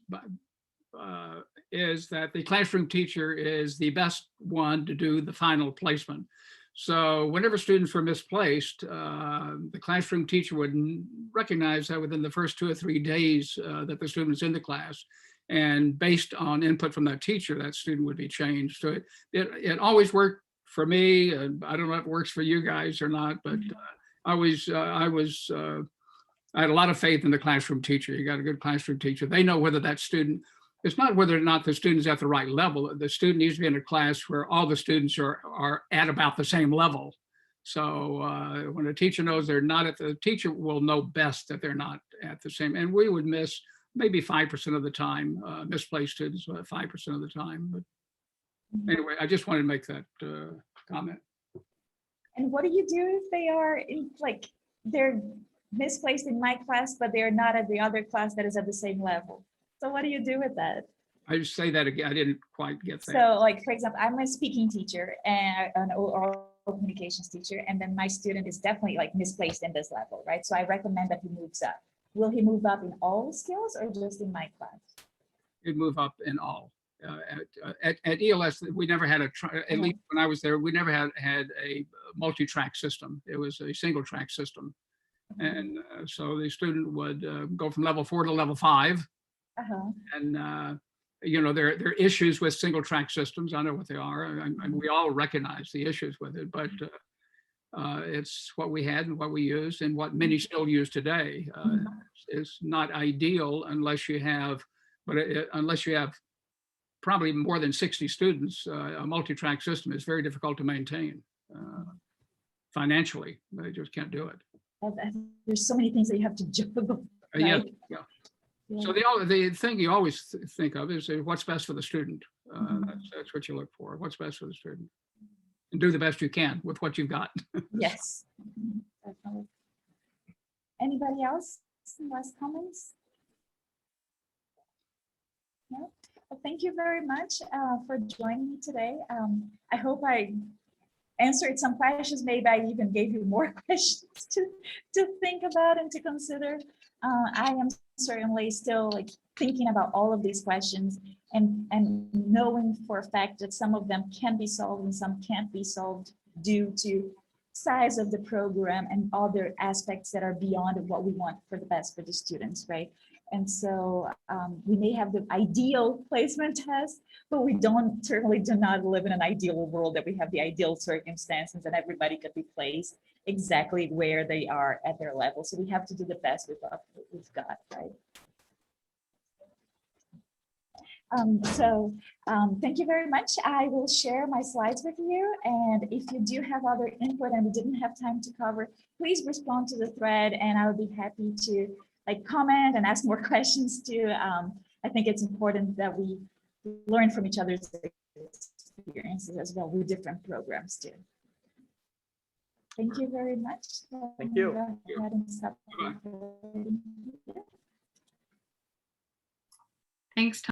is that the classroom teacher is the best one to do the final placement. So whenever students were misplaced, the classroom teacher would recognize that within the first 2 or 3 days that the student was in the class. And based on input from that teacher, that student would be changed. So it always worked for me. I don't know if it works for you guys or not, but I had a lot of faith in the classroom teacher. You got a good classroom teacher. They know whether that student, it's not whether or not the student's at the right level. The student needs to be in a class where all the students are at about the same level. So when a teacher knows they're not at the teacher will know best that they're not at the same. And we would miss maybe 5% of the time, misplaced students 5% of the time. But anyway, I just wanted to make that comment. And what do you do if they are in, like, they're misplaced in my class, but they're not at the other class that is at the same level? So what do you do with that? I just say that again. I didn't quite get that. So, like, for example, I'm a speaking teacher and an oral communications teacher, and then my student is definitely like misplaced in this level, right? So I recommend that he moves up. Will he move up in all skills or just in my class? He'd move up in all. At ELS, we never had at least when I was there, we never had a multi-track system. It was a single track system. And so the student would go from level 4 to level 5. And you know, there are issues with single track systems. I know what they are. And we all recognize the issues with it, but it's what we had and what we used and what many still use today. It's not ideal unless you have, unless you have probably more than 60 students. A multi-track system is very difficult to maintain financially. They just can't do it. There's so many things that you have to juggle. Yeah. Right? Yeah. So the thing you always think of is what's best for the student. That's what you look for. What's best for the student, and do the best you can with what you've got. Yes, definitely. Anybody else? Some last comments? No. Well, thank you very much for joining me today. I hope I answered some questions. Maybe I even gave you more questions to think about and to consider. I am certainly still like thinking about all of these questions and knowing for a fact that some of them can be solved and some can't be solved due to size of the program and other aspects that are beyond what we want for the best for the students, right? And so we may have the ideal placement test, but we certainly do not live in an ideal world that we have the ideal circumstances and everybody could be placed exactly where they are at their level. So we have to do the best with what we've got, right? Thank you very much. I will share my slides with you. And if you do have other input and we didn't have time to cover, please respond to the thread and I would be happy to like comment and ask more questions too. I think it's important that we learn from each other's experiences as well with different programs too. Thank you very much. Thank you. Go ahead and stop. Thanks, Tom.